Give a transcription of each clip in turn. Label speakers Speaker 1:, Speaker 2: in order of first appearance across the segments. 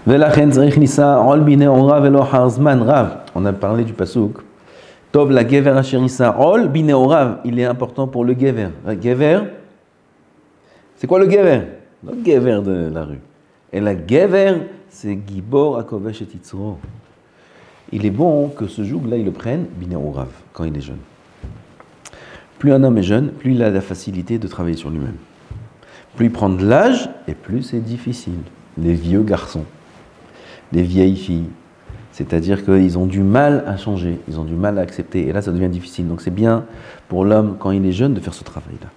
Speaker 1: On a parlé du pasouk. Tov la gever asherissa ol bineorav. Il est important pour le gever. Gever, c'est quoi le gever? Le gever de la rue. Et la gever, c'est gibor akovesh et titzro. Il est bon que ce joug-là, il le prenne bineorav quand il est jeune. Plus un homme est jeune, plus il a la facilité de travailler sur lui-même. Plus il prend de l'âge, et plus c'est difficile. Les vieux garçons, les vieilles filles, c'est-à-dire qu'ils ont du mal à changer, ils ont du mal à accepter, et là ça devient difficile. Donc c'est bien pour l'homme, quand il est jeune, de faire ce travail-là.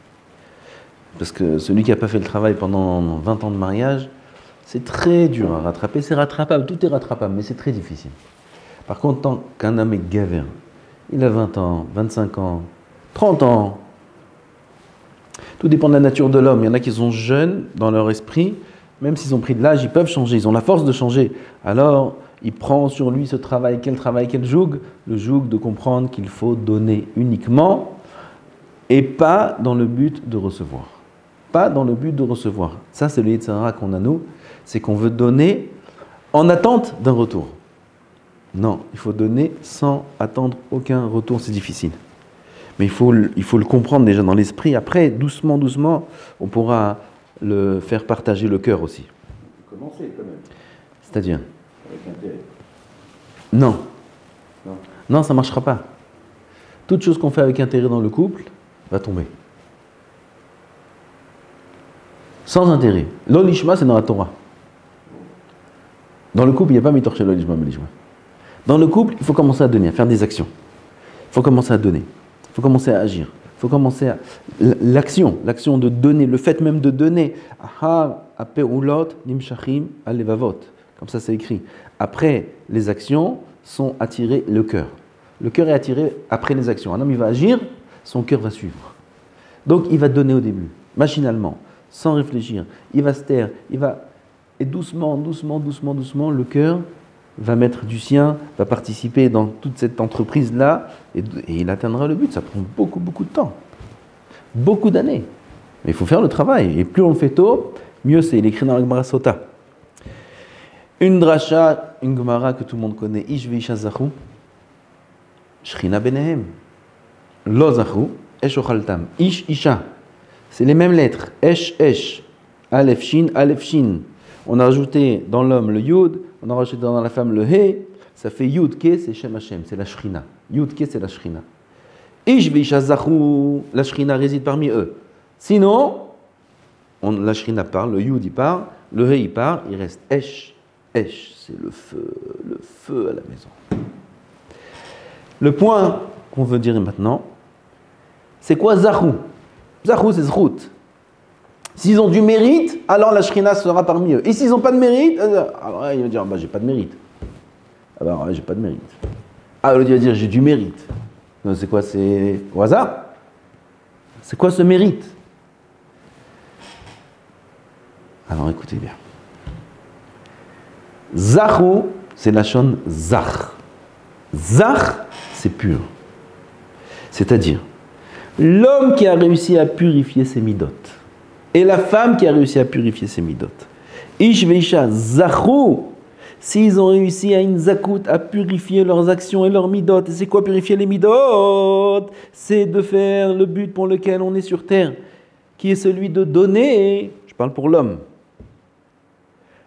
Speaker 1: Parce que celui qui n'a pas fait le travail pendant 20 ans de mariage, c'est très dur à rattraper, c'est rattrapable, tout est rattrapable, mais c'est très difficile. Par contre, tant qu'un homme est gavé, il a 20 ans, 25 ans, 30 ans, tout dépend de la nature de l'homme. Il y en a qui sont jeunes dans leur esprit, même s'ils ont pris de l'âge, ils peuvent changer, ils ont la force de changer. Alors, il prend sur lui ce travail, quel joug? Le joug de comprendre qu'il faut donner uniquement et pas dans le but de recevoir. Pas dans le but de recevoir. Ça, c'est le Yetzirah qu'on a nous, c'est qu'on veut donner en attente d'un retour. Non, il faut donner sans attendre aucun retour, c'est difficile. Mais il faut le comprendre déjà dans l'esprit. Après, doucement, on pourra le faire partager le cœur aussi.
Speaker 2: Commencer quand même.
Speaker 1: C'est-à-dire?
Speaker 2: Avec intérêt.
Speaker 1: Non. Non, ça ne marchera pas. Toute chose qu'on fait avec intérêt dans le couple va tomber. Sans intérêt. L'olishma, c'est dans la Torah. Dans le couple, il n'y a pas mitorché l'olishma, l'olishma. Dans le couple, il faut commencer à donner, à faire des actions. Il faut commencer à donner. Il faut commencer à agir. Il faut commencer à... L'action de donner, le fait même de donner. Comme ça, c'est écrit. Après, les actions sont attirées le cœur. Le cœur est attiré après les actions. Un homme, il va agir, son cœur va suivre. Donc, il va donner au début, machinalement, sans réfléchir. Il va se taire, et doucement, le cœur va mettre du sien, va participer dans toute cette entreprise-là, et il atteindra le but. Ça prend beaucoup de temps, beaucoup d'années. Mais il faut faire le travail, et plus on le fait tôt, mieux c'est. Il est écrit dans la Gemara Sota. Une dracha, une Gemara que tout le monde connaît, Ish ve'isha zachu, Shrina benehem. Lo zachu, Esh ochaltam. Ish, Isha. C'est les mêmes lettres. Esh, Aleph, Shin. On a rajouté dans l'homme le Yud, on a rajouté dans la femme le He, ça fait Yud Ke, c'est Shem Hashem, c'est la Shrina. Yud Ke, c'est la Shrina. Ish ve'isha zachu, la Shrina réside parmi eux. Sinon, la Shrina parle, le Yud il part, le He il part, il reste Esh, c'est le feu à la maison. Le point qu'on veut dire maintenant, c'est quoi zachu? Zachu, c'est zrut. S'ils ont du mérite, alors la Shrina sera parmi eux. Et s'ils n'ont pas de mérite, alors il va dire, j'ai pas de mérite. Alors, j'ai pas de mérite. Alors il va dire, j'ai du mérite. Donc, c'est quoi? C'est au hasard? C'est quoi ce mérite? Alors écoutez bien. Zachu, c'est la shon zach. Zach, c'est pur. C'est-à-dire, l'homme qui a réussi à purifier ses midot, et la femme qui a réussi à purifier ses midot. Ish veisha zachu, s'ils ont réussi à une zakout, à purifier leurs actions et leurs midot. Et c'est quoi purifier les midot? C'est de faire le but pour lequel on est sur terre, qui est celui de donner. Je parle pour l'homme.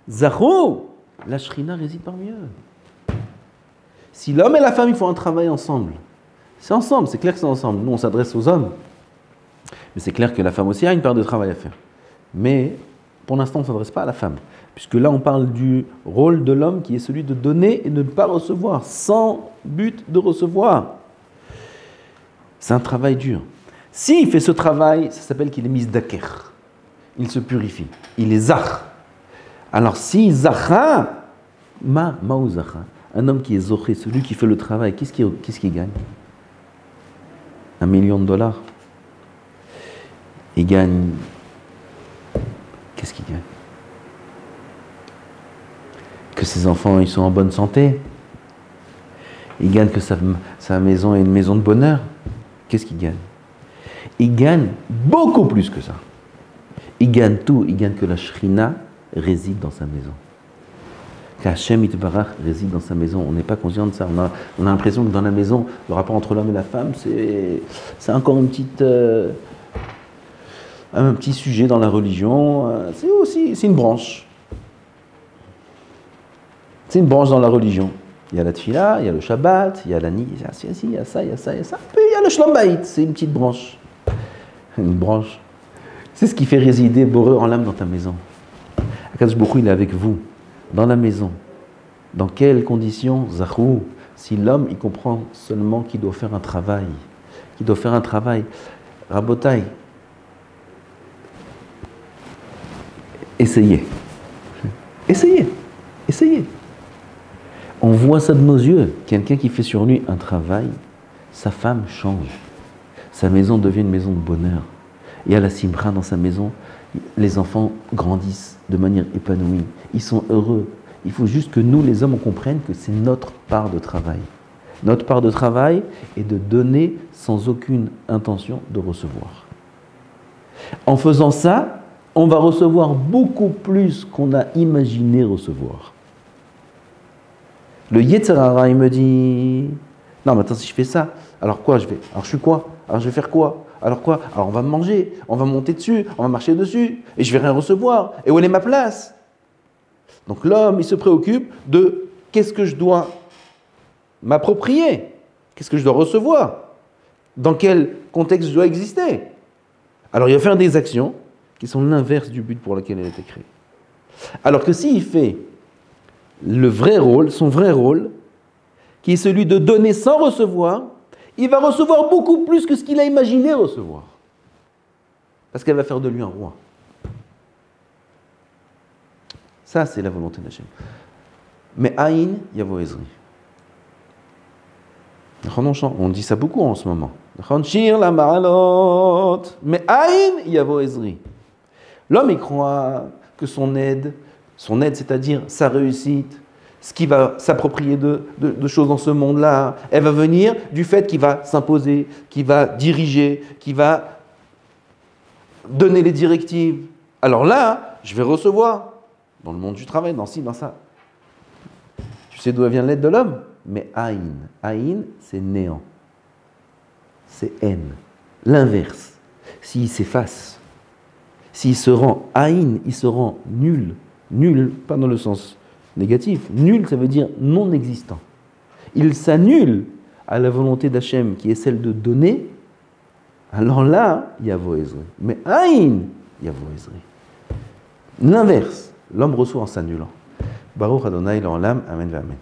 Speaker 1: Zachu, la Shrina réside parmi eux. Si l'homme et la femme, ils font un travail ensemble, c'est ensemble, c'est clair que c'est ensemble. Nous, on s'adresse aux hommes. Mais c'est clair que la femme aussi a une part de travail à faire. Mais pour l'instant, on ne s'adresse pas à la femme. Puisque là, on parle du rôle de l'homme qui est celui de donner et de ne pas recevoir, sans but de recevoir. C'est un travail dur. S'il fait ce travail, ça s'appelle qu'il est mis d'aker. Il se purifie. Il est zach. Alors si zacha, ou zacha, un homme qui est zoché, celui qui fait le travail, qu'est-ce qu'il gagne? $1 million. Il gagne. Qu'est-ce qu'il gagne? Que ses enfants ils sont en bonne santé. Il gagne que sa maison est une maison de bonheur. Qu'est-ce qu'il gagne? Il gagne beaucoup plus que ça. Il gagne tout. Il gagne que la Shrina réside dans sa maison. qu'Hachem Itbarach réside dans sa maison. On n'est pas conscient de ça. On a l'impression que dans la maison, le rapport entre l'homme et la femme, c'est encore un petit sujet dans la religion. C'est une branche. C'est une branche dans la religion. Il y a la tfila, il y a le Shabbat, il y a la nuit, il y a ça, il y a ça, il y a ça. Puis il y a le Shlom Bayit, c'est une petite branche. Une branche. C'est ce qui fait résider Boré en l'âme dans ta maison. Akadosh Baruch Hu, il est avec vous, dans la maison. Dans quelles conditions? Zachou, si l'homme, il comprend seulement qu'il doit faire un travail. Qu'il doit faire un travail. Rabotai, essayez. Essayez. Essayez. On voit ça de nos yeux. Quelqu'un qui fait sur lui un travail, sa femme change. Sa maison devient une maison de bonheur. Il y a la simra dans sa maison. Les enfants grandissent de manière épanouie. Ils sont heureux. Il faut juste que nous, les hommes, on comprenne que c'est notre part de travail. Notre part de travail est de donner sans aucune intention de recevoir. En faisant ça, on va recevoir beaucoup plus qu'on a imaginé recevoir. Le Yetzer Hara, il me dit, non mais attends, si je fais ça, alors quoi je vais? Alors je suis quoi? Alors je vais faire quoi? Alors quoi? Alors on va me manger, on va monter dessus, on va marcher dessus, et je vais rien recevoir. Et où est ma place? Donc l'homme, il se préoccupe de qu'est-ce que je dois m'approprier? Qu'est-ce que je dois recevoir? Dans quel contexte je dois exister? Alors il va faire des actions qui sont l'inverse du but pour lequel elle a été créée. Alors que s'il fait le vrai rôle, son vrai rôle, qui est celui de donner sans recevoir, il va recevoir beaucoup plus que ce qu'il a imaginé recevoir. Parce qu'elle va faire de lui un roi. Ça, c'est la volonté d'Hachem. Mais Aïn, Yavo Ezri. On dit ça beaucoup en ce moment. Shir la ma'alot. Mais Aïn, Yavo Ezri. L'homme, il croit que son aide, c'est-à-dire sa réussite, ce qui va s'approprier de choses dans ce monde-là, elle va venir du fait qu'il va s'imposer, qu'il va diriger, qu'il va donner les directives. Alors là, je vais recevoir, dans le monde du travail, dans ci, dans ça. Tu sais d'où vient l'aide de l'homme? Mais Aïn. Aïn, c'est néant. C'est haine. L'inverse. S'il s'efface, s'il se rend Aïn, il se rend nul. Nul, pas dans le sens négatif. Nul, ça veut dire non existant. Il s'annule à la volonté d'Hachem, qui est celle de donner. Alors là, Yavo Ezri. Mais Aïn, Yavo Ezri. L'inverse. L'homme reçoit en s'annulant. Baruch Adonai l'olam, amen, amen.